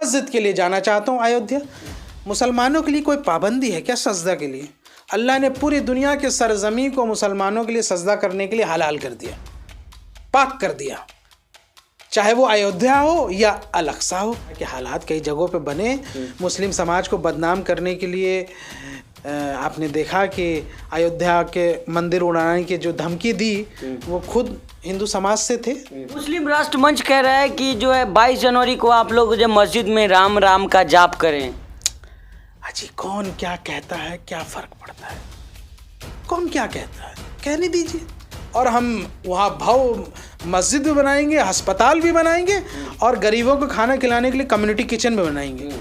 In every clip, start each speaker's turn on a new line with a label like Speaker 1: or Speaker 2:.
Speaker 1: मस्जिद के लिए जाना चाहता हूँ अयोध्या। मुसलमानों के लिए कोई पाबंदी है क्या सजदा के लिए? अल्लाह ने पूरी दुनिया के सरजमी को मुसलमानों के लिए सजदा करने के लिए हलाल कर दिया, पाक कर दिया, चाहे वो अयोध्या हो या अल-अक़सा हो। कि हालात कई जगहों पे बने मुस्लिम समाज को बदनाम करने के लिए। आपने देखा कि अयोध्या के मंदिर उड़ाने की जो धमकी दी वो खुद हिंदू समाज से थे।
Speaker 2: मुस्लिम राष्ट्र मंच कह रहा है कि जो है 22 जनवरी को आप लोग जो मस्जिद में राम राम का जाप करें।
Speaker 1: अजी कौन क्या कहता है, क्या फ़र्क पड़ता है? कौन क्या कहता है, कहने दीजिए। और हम वहाँ भव मस्जिद भी बनाएंगे, अस्पताल भी बनाएंगे और गरीबों को खाना खिलाने के लिए कम्युनिटी किचन भी बनाएंगे।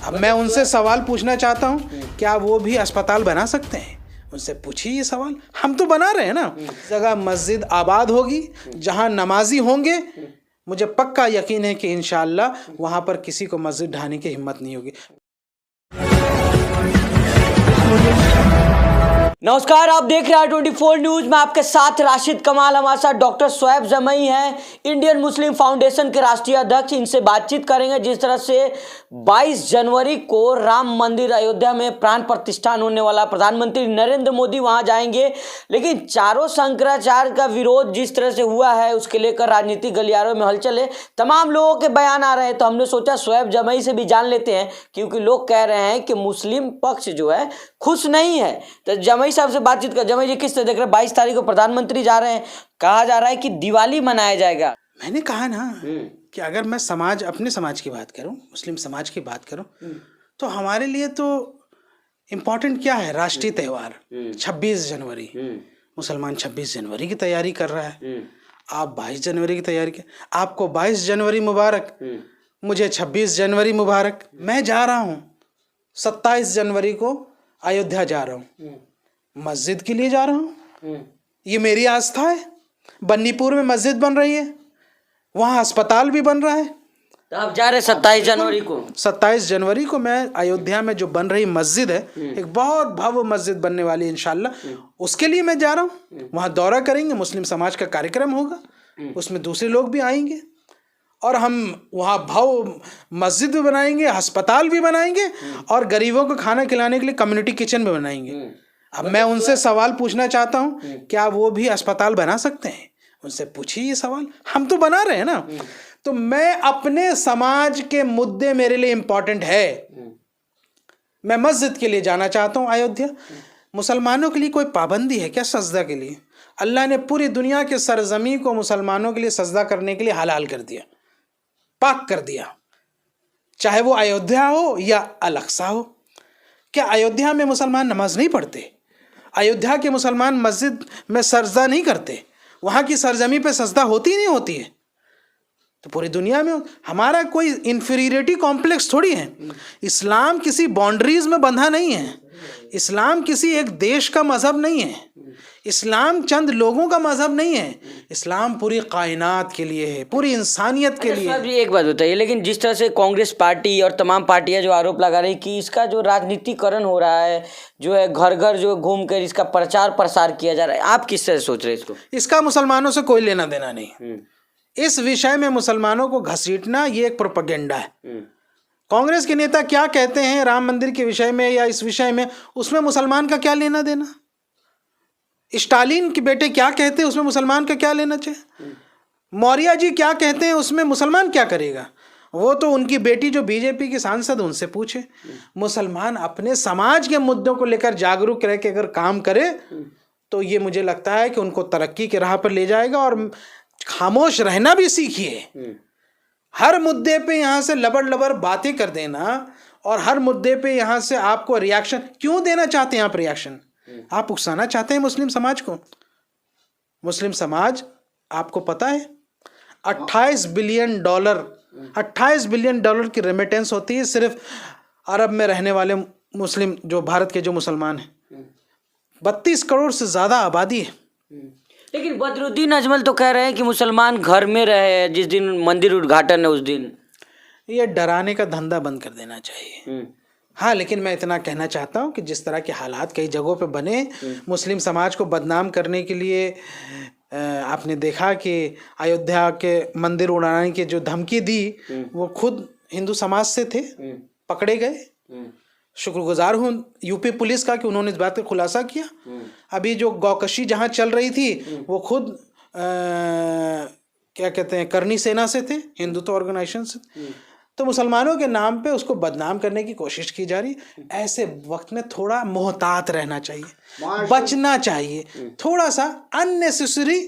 Speaker 1: अब मैं उनसे सवाल पूछना चाहता हूँ, क्या वो भी अस्पताल बना सकते हैं? उनसे पूछिए ये सवाल। हम तो बना रहे हैं ना। जगह मस्जिद आबाद होगी जहाँ नमाजी होंगे, मुझे पक्का यकीन है कि इंशाअल्लाह वहाँ पर किसी को मस्जिद ढाने की हिम्मत नहीं होगी।
Speaker 2: नमस्कार, आप देख रहे हैं 24 न्यूज में आपके साथ राशिद कमाल। हमारे साथ डॉक्टर शोएब जमई हैं, इंडियन मुस्लिम फाउंडेशन के राष्ट्रीय अध्यक्ष। इनसे बातचीत करेंगे जिस तरह से 22 जनवरी को राम मंदिर अयोध्या में प्राण प्रतिष्ठान होने वाला, प्रधानमंत्री नरेंद्र मोदी वहां जाएंगे, लेकिन चारों शंकराचार्य का विरोध जिस तरह से हुआ है उसके लेकर राजनीतिक गलियारों में हलचल है, तमाम लोगों के बयान आ रहे हैं। तो हमने सोचा शोएब जमई से भी जान लेते हैं, क्योंकि लोग कह रहे हैं कि मुस्लिम पक्ष जो है खुश नहीं है। तो जमई साहब से बातचीत कर। जमई जी, किस तरह देख रहे हैं? 22 तारीख को प्रधानमंत्री जा रहे हैं, कहा जा रहा है कि दिवाली मनाया जाएगा।
Speaker 1: मैंने कहा ना कि अगर मैं समाज, अपने समाज की बात करूं, मुस्लिम समाज की बात करूं, तो हमारे लिए तो इम्पोर्टेंट क्या है? राष्ट्रीय त्यौहार 26 जनवरी। मुसलमान 26 जनवरी की तैयारी कर रहा है, आप 22 जनवरी की तैयारी कर। आपको 22 जनवरी मुबारक, मुझे 26 जनवरी मुबारक। मैं जा रहा हूँ 27 जनवरी को अयोध्या जा रहा हूँ, मस्जिद के लिए जा रहा हूँ। ये मेरी आस्था है। बन्नीपुर में मस्जिद बन रही है, वहाँ अस्पताल भी बन रहा है।
Speaker 2: तो आप जा रहे 27 जनवरी को?
Speaker 1: 27 जनवरी को मैं अयोध्या में जो बन रही मस्जिद है, एक बहुत भव्य मस्जिद बनने वाली है इंशाल्लाह, उसके लिए मैं जा रहा हूँ। वहाँ दौरा करेंगे, मुस्लिम समाज का कार्यक्रम होगा, उसमें दूसरे लोग भी आएंगे और हम वहाँ भव्य मस्जिद भी बनाएंगे, अस्पताल भी बनाएंगे और गरीबों को खाना खिलाने के लिए कम्युनिटी किचन भी बनाएंगे। अब मैं उनसे सवाल पूछना चाहता हूँ, क्या वो भी अस्पताल बना सकते हैं? उनसे पूछिए ये सवाल। हम तो बना रहे हैं ना। तो मैं अपने समाज के मुद्दे मेरे लिए इम्पोर्टेंट है। मैं मस्जिद के लिए जाना चाहता हूँ अयोध्या। मुसलमानों के लिए कोई पाबंदी है क्या सजदा के लिए? अल्लाह ने पूरी दुनिया के सरजमी को मुसलमानों के लिए सजदा करने के लिए हलाल कर दिया, पाक कर दिया, चाहे वो अयोध्या हो या अल-अक़सा हो। क्या अयोध्या में मुसलमान नमाज नहीं पढ़ते? अयोध्या के मुसलमान मस्जिद में सजदा नहीं करते? वहाँ की सरजमी पे सजदा होती ही नहीं होती है? तो पूरी दुनिया में हमारा कोई इन्फीरियरिटी कॉम्प्लेक्स थोड़ी है। इस्लाम किसी बाउंड्रीज में बंधा नहीं है। इस्लाम किसी एक देश का मजहब नहीं है। इस्लाम चंद लोगों का मजहब नहीं है। इस्लाम पूरी कायनात के लिए है, पूरी इंसानियत के लिए।
Speaker 2: जी एक बात बताइए, लेकिन जिस तरह से कांग्रेस पार्टी और तमाम पार्टियां जो आरोप लगा रही कि इसका जो राजनीतिकरण हो रहा है, जो है घर घर जो घूम कर इसका प्रचार प्रसार किया जा रहा है, आप किस तरह सोच रहे हैं इसको?
Speaker 1: इसका मुसलमानों से कोई लेना देना नहीं। इस विषय में मुसलमानों को घसीटना ये एक प्रोपेगेंडा है। कांग्रेस के नेता क्या कहते हैं राम मंदिर के विषय में या इस विषय में, उसमें मुसलमान का क्या लेना देना? स्टालिन के बेटे क्या कहते हैं उसमें मुसलमान का क्या लेना चाहिए? मौर्य जी क्या कहते हैं उसमें मुसलमान क्या करेगा? वो तो उनकी बेटी जो बीजेपी की सांसद, उनसे पूछे। मुसलमान अपने समाज के मुद्दों को लेकर जागरूक रह के अगर काम करे तो ये मुझे लगता है कि उनको तरक्की के राह पर ले जाएगा। और खामोश रहना भी सीखिए। हर मुद्दे पे यहाँ से लबड़ लबड़ बातें कर देना और हर मुद्दे पे यहाँ से आपको रिएक्शन क्यों देना चाहते हैं? आप रिएक्शन आप उकसाना चाहते हैं मुस्लिम समाज को। मुस्लिम समाज, आपको पता है 28 बिलियन डॉलर की रेमिटेंस होती है सिर्फ अरब में रहने वाले मुस्लिम, जो भारत के जो मुसलमान हैं। 32 करोड़ से ज़्यादा आबादी है।
Speaker 2: लेकिन बदरुद्दीन अजमल तो कह रहे हैं कि मुसलमान घर में रहे जिस दिन मंदिर उद्घाटन है उस दिन।
Speaker 1: ये डराने का धंधा बंद कर देना चाहिए। हाँ, लेकिन मैं इतना कहना चाहता हूँ कि जिस तरह के हालात कई जगहों पे बने मुस्लिम समाज को बदनाम करने के लिए, आपने देखा कि अयोध्या के मंदिर उड़ाने की जो धमकी दी वो खुद हिंदू समाज से थे, पकड़े गए। शुक्रगुजार हूँ यूपी पुलिस का कि उन्होंने इस बात का खुलासा किया। अभी जो गौकशी जहाँ चल रही थी वो खुद क्या कहते हैं करनी सेना से थे, हिंदुत्व ऑर्गेनाइजेशन से। तो मुसलमानों के नाम पे उसको बदनाम करने की कोशिश की जा रही। ऐसे वक्त में थोड़ा मोहतात रहना चाहिए, बचना चाहिए, थोड़ा सा अननेसेसरी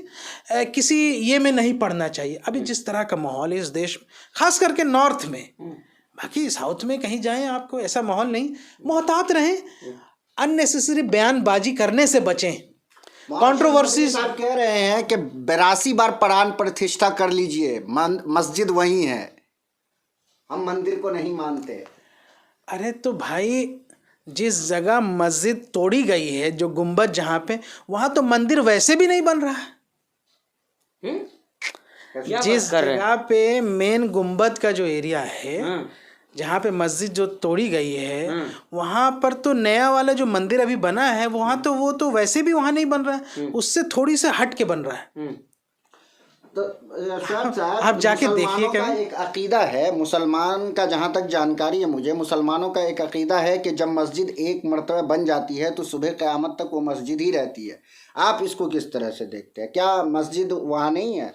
Speaker 1: किसी ये में नहीं पड़ना चाहिए। अभी जिस तरह का माहौल है इस देश में, खास करके नॉर्थ में, बाकी साउथ में कहीं जाएं आपको ऐसा माहौल नहीं। मोहतात रहें, अननेसेसरी बयानबाजी करने से बचें। कंट्रोवर्सीज
Speaker 3: आप कह रहे हैं कि 82 बार प्राण प्रतिष्ठा कर लीजिए, मस्जिद वही है, हम मंदिर को नहीं मानते।
Speaker 1: अरे तो भाई जिस जगह मस्जिद तोड़ी गई है, जो गुंबद जहाँ पे, वहाँ तो मंदिर वैसे भी नहीं बन रहा है। जिस जगह पे मेन गुंबद का जो एरिया है, जहाँ पे मस्जिद जो तोड़ी गई है, वहाँ पर तो नया वाला जो मंदिर अभी बना है वहाँ तो वो तो वैसे भी वहाँ नहीं बन रहा है, उससे थोड़ी से हट के बन रहा है।
Speaker 3: तो
Speaker 1: आप जाके देखिए।
Speaker 3: का एक अकीदा है मुसलमान का, जहाँ तक जानकारी है मुझे, मुसलमानों का एक अकीदा है कि जब मस्जिद एक मरतबा बन जाती है तो सुबह क़यामत तक वो मस्जिद ही रहती है। आप इसको किस तरह से देखते हैं? क्या मस्जिद वहाँ नहीं है?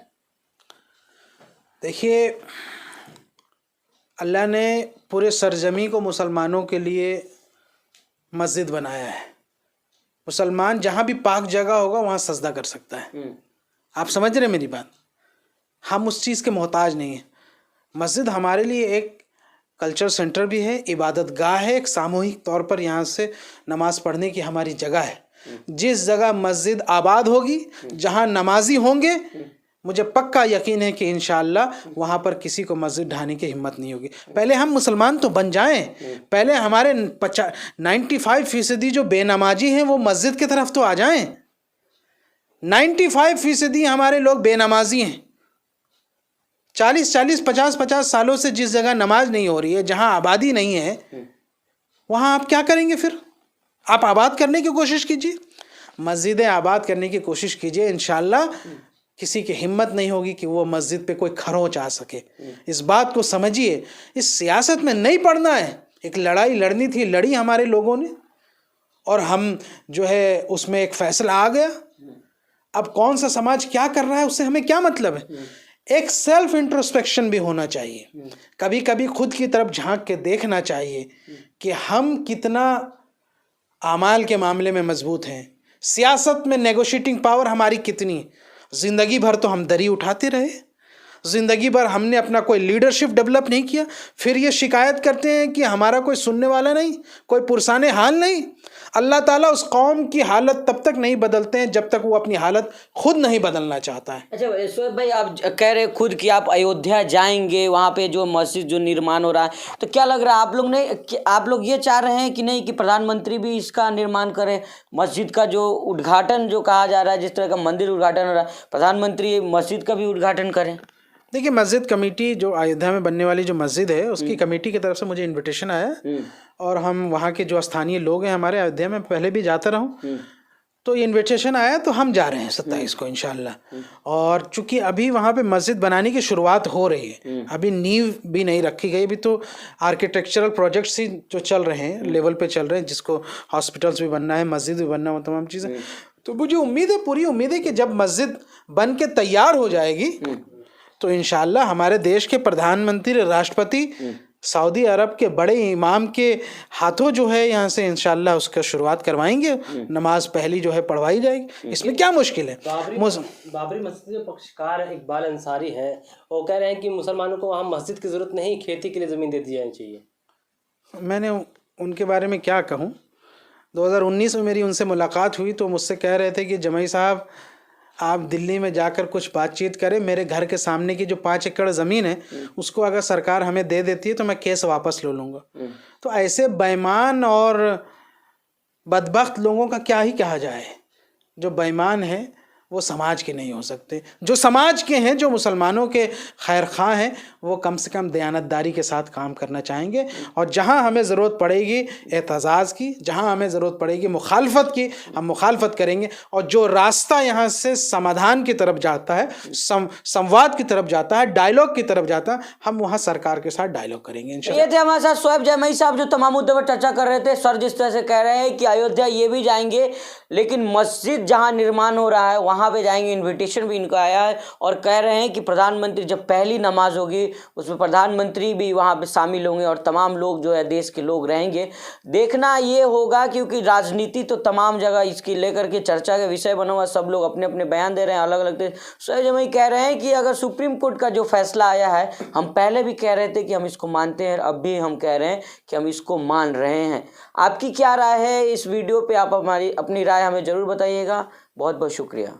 Speaker 1: देखिए, अल्लाह ने पूरे सरजमी को मुसलमानों के लिए मस्जिद बनाया है। मुसलमान जहाँ भी पाक जगह होगा वहाँ सजदा कर सकता है। आप समझ रहे हैं मेरी बात? हम उस चीज़ के मोहताज नहीं हैं। मस्जिद हमारे लिए एक कल्चर सेंटर भी है, इबादत गाह है, एक सामूहिक तौर पर यहाँ से नमाज़ पढ़ने की हमारी जगह है। जिस जगह मस्जिद आबाद होगी, जहाँ नमाजी होंगे, मुझे पक्का यकीन है कि इंशाअल्लाह वहाँ पर किसी को मस्जिद ढाने की हिम्मत नहीं होगी। पहले हम मुसलमान तो बन जाएं, पहले हमारे 95% जो बेनमाजी हैं वो मस्जिद की तरफ तो आ जाएं। 95% हमारे लोग बेनमाजी हैं। 40-40, 50-50 सालों से जिस जगह नमाज नहीं हो रही है, जहाँ आबादी नहीं है, वहाँ आप क्या करेंगे फिर? आप आबाद करने की कोशिश कीजिए, मस्जिदें आबाद करने की कोशिश कीजिए। इंशाअल्लाह किसी की हिम्मत नहीं होगी कि वो मस्जिद पे कोई खरोंच आ सके। इस बात को समझिए। इस सियासत में नहीं पड़ना है। एक लड़ाई लड़नी थी, लड़ी हमारे लोगों ने, और हम जो है उसमें एक फैसला आ गया। अब कौन सा समाज क्या कर रहा है उससे हमें क्या मतलब है। एक सेल्फ इंट्रोस्पेक्शन भी होना चाहिए। कभी कभी खुद की तरफ झांक के देखना चाहिए कि हम कितना आमाल के मामले में मजबूत हैं, सियासत में नेगोशिएटिंग पावर हमारी कितनी। ज़िंदगी भर तो हम दरी उठाते रहे, ज़िंदगी भर हमने अपना कोई लीडरशिप डेवलप नहीं किया, फिर ये शिकायत करते हैं कि हमारा कोई सुनने वाला नहीं, कोई पुरसाने हाल नहीं। अल्लाह ताला उस कौम की हालत तब तक नहीं बदलते हैं जब तक वो अपनी हालत खुद नहीं बदलना चाहता है।
Speaker 2: अच्छा शोएब भाई, आप कह रहे खुद कि आप अयोध्या जाएंगे, वहाँ पे जो मस्जिद जो निर्माण हो रहा है, तो क्या लग रहा है आप लोग ये चाह रहे हैं कि नहीं कि प्रधानमंत्री भी इसका निर्माण करें? मस्जिद का जो उद्घाटन जो कहा जा रहा है, जिस तरह का मंदिर उद्घाटन हो रहा है, प्रधानमंत्री मस्जिद का भी उद्घाटन करें?
Speaker 1: देखिए, मस्जिद कमेटी जो अयोध्या में बनने वाली जो मस्जिद है उसकी कमेटी की तरफ से मुझे इनविटेशन आया, और हम वहाँ के जो स्थानीय लोग हैं हमारे, अयोध्या में पहले भी जाता रहूँ, तो ये इनविटेशन आया तो हम जा रहे हैं 27 को इंशाल्लाह। और चूंकि अभी वहाँ पे मस्जिद बनाने की शुरुआत हो रही है, अभी नींव भी नहीं रखी गई, अभी तो आर्किटेक्चरल प्रोजेक्ट्स ही जो चल रहे हैं, लेवल पे चल रहे हैं, जिसको हॉस्पिटल्स भी बनना है, मस्जिद भी बनना है, वो तमाम चीज़ें। तो मुझे उम्मीद है, पूरी उम्मीद है कि जब मस्जिद बन के तैयार हो जाएगी तो इंशाअल्लाह हमारे देश के प्रधानमंत्री, राष्ट्रपति, सऊदी अरब के बड़े इमाम के हाथों जो है यहाँ से इंशाअल्लाह उसका शुरुआत करवाएंगे। नमाज पहली जो है पढ़वाई जाएगी, इसमें क्या मुश्किल है।
Speaker 4: बाबरी मस्जिद के पक्षकार इकबाल अंसारी हैं, वो कह रहे हैं कि मुसलमानों को वहाँ मस्जिद की ज़रूरत नहीं, खेती के लिए ज़मीन दे दी जानी चाहिए।
Speaker 1: मैंने उनके बारे में क्या कहूँ। 2019 में मेरी उनसे मुलाकात हुई तो मुझसे कह रहे थे कि जमाई साहब, आप दिल्ली में जाकर कुछ बातचीत करें, मेरे घर के सामने की जो 5 एकड़ ज़मीन है उसको अगर सरकार हमें दे देती है तो मैं केस वापस ले लूँगा। तो ऐसे बेईमान और बदबख्त लोगों का क्या ही कहा जाए। जो बेईमान है वो समाज के नहीं हो सकते। जो समाज के हैं, जो मुसलमानों के खैर खां हैं, वो कम से कम दयानतदारी के साथ काम करना चाहेंगे। और जहाँ हमें ज़रूरत पड़ेगी एतज़ाज़ की, जहाँ हमें ज़रूरत पड़ेगी मुखालफत की, हम मुखालफत करेंगे। और जो रास्ता यहाँ से समाधान की तरफ जाता है, संवाद की तरफ जाता है, डायलॉग की तरफ जाता है, हम वहाँ सरकार के साथ डायलॉग करेंगे इंशाल्लाह।
Speaker 2: ये थे हमारे साथ शोएब जमई साहब, जो तमाम मुद्दों पर चर्चा कर रहे थे। सर जिस तरह से कह रहे हैं कि अयोध्या ये भी जाएंगे, लेकिन मस्जिद जहां निर्माण हो रहा है वहां पे जाएंगे, इनविटेशन भी इनको आया है। और कह रहे हैं कि प्रधानमंत्री जब पहली नमाज होगी उसमें प्रधानमंत्री भी वहां पे शामिल होंगे और तमाम लोग जो है देश के लोग रहेंगे। देखना ये होगा, क्योंकि राजनीति तो तमाम जगह इसकी लेकर के चर्चा का विषय बना हुआ, सब लोग अपने अपने बयान दे रहे हैं अलग अलग। शोएब जमई कह रहे हैं कि अगर सुप्रीम कोर्ट का जो फैसला आया है, हम पहले भी कह रहे थे कि हम इसको मानते हैं, अब भी हम कह रहे हैं कि हम इसको मान रहे हैं। आपकी क्या राय है इस वीडियो पे? आप हमारी अपनी राय हमें ज़रूर बताइएगा। बहुत बहुत शुक्रिया।